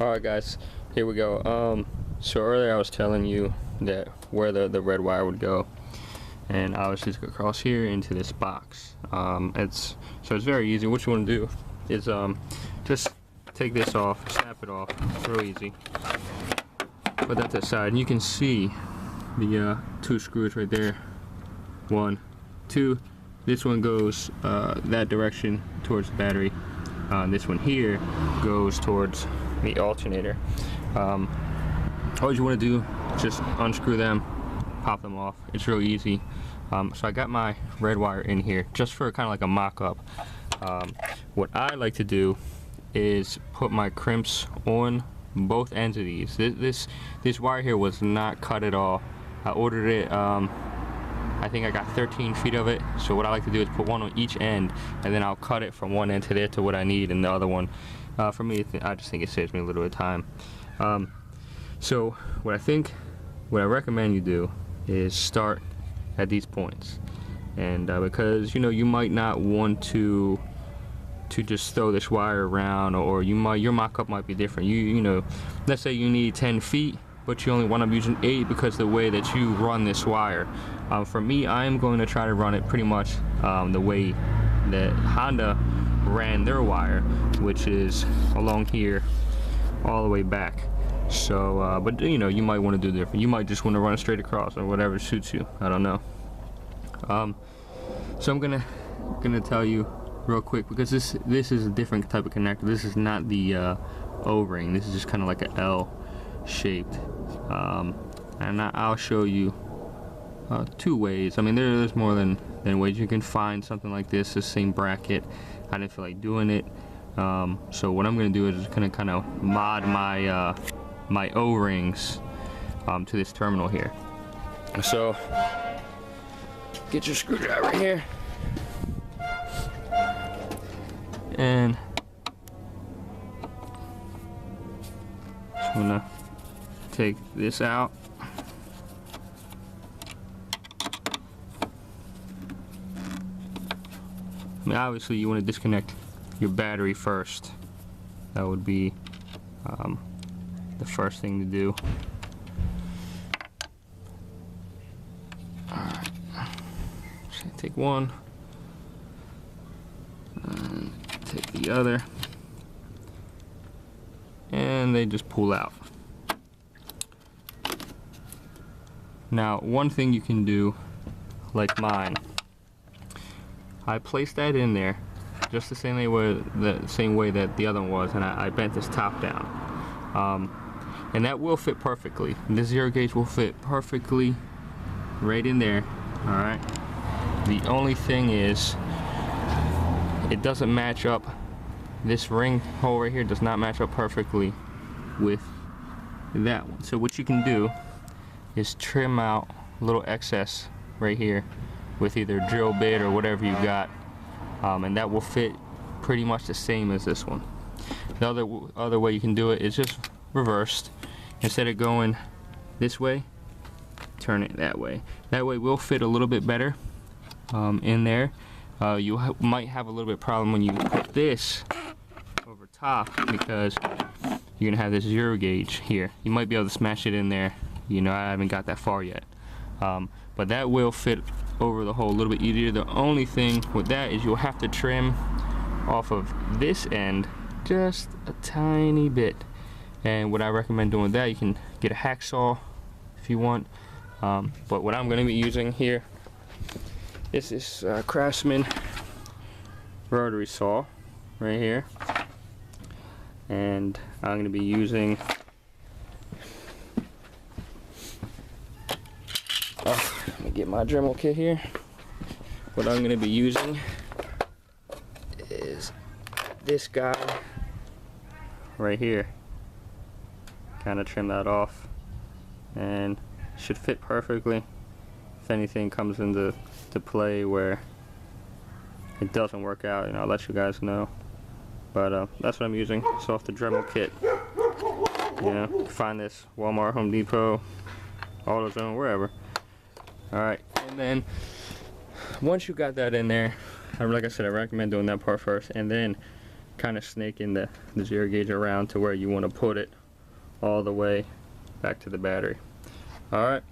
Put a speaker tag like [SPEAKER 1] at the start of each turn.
[SPEAKER 1] Alright guys, here we go. So earlier I was telling you that where the red wire would go, and I was just across here into this box. It's very easy. What you want to do is just take this off, snap it off. It's real easy. Put that to the side, and you can see the two screws right there. One, two. This one goes that direction towards the battery. This one here goes towards the alternator. All you want to do is just unscrew them, pop them off. It's real easy. So I got my red wire in here just for kind of like a mock-up. What I like to do is put my crimps on both ends of these. This wire here was not cut at all. I ordered it. I think I got 13 feet of it. So what I like to do is put one on each end, and then I'll cut it from one end to there to what I need, and the other one, for me, I just think it saves me a little bit of time. So what I recommend you do is start at these points, and because you might not want to just throw this wire around, or your mock-up might be different. Let's say you need 10 feet, but you only want to be using 8 because of the way that you run this wire. For me, I'm going to try to run it pretty much the way that Honda ran their wire, which is along here all the way back. So but you might want to do different. You might just want to run it straight across, or whatever suits you. I don't know. So I'm gonna tell you real quick, because this is a different type of connector. This is not the O-ring. This is just kind of like an L shaped, and I'll show you two ways. I mean, there's more than ways you can find something like this, the same bracket. I didn't feel like doing it, so what I'm gonna do is just gonna kind of mod my my O-rings to this terminal here. So get your screwdriver here, and just gonna take this out. I mean, obviously you want to disconnect your battery first. That would be the first thing to do. Alright, so take one and take the other, and they just pull out. Now, one thing you can do, like mine, I placed that in there just the same way that the other one was, and I bent this top down, and that will fit perfectly. This 0 gauge will fit perfectly right in there. All right. The only thing is, it doesn't match up. This ring hole right here does not match up perfectly with that one. So what you can do is trim out a little excess right here with either drill bit or whatever you got, and that will fit pretty much the same as this one. The other way you can do it is just reversed. Instead of going this way, turn it that way. That way will fit a little bit better in there. You might have a little bit problem when you put this over top, because you're gonna have this 0 gauge here. You might be able to smash it in there. I haven't got that far yet, but that will fit over the hole a little bit easier. The only thing with that is you'll have to trim off of this end just a tiny bit, and what I recommend doing with that, you can get a hacksaw if you want, but what I'm going to be using here is this Craftsman rotary saw right here, and I'm going to be using let me get my Dremel kit here. What I'm going to be using is this guy right here. Kind of trim that off, and should fit perfectly. If anything comes into play where it doesn't work out, I'll let you guys know. But that's what I'm using. It's off the Dremel kit. You can find this Walmart, Home Depot, AutoZone, wherever. Alright, and then once you got that in there, like I said, I recommend doing that part first, and then kind of snaking the zero gauge around to where you want to put it all the way back to the battery. Alright,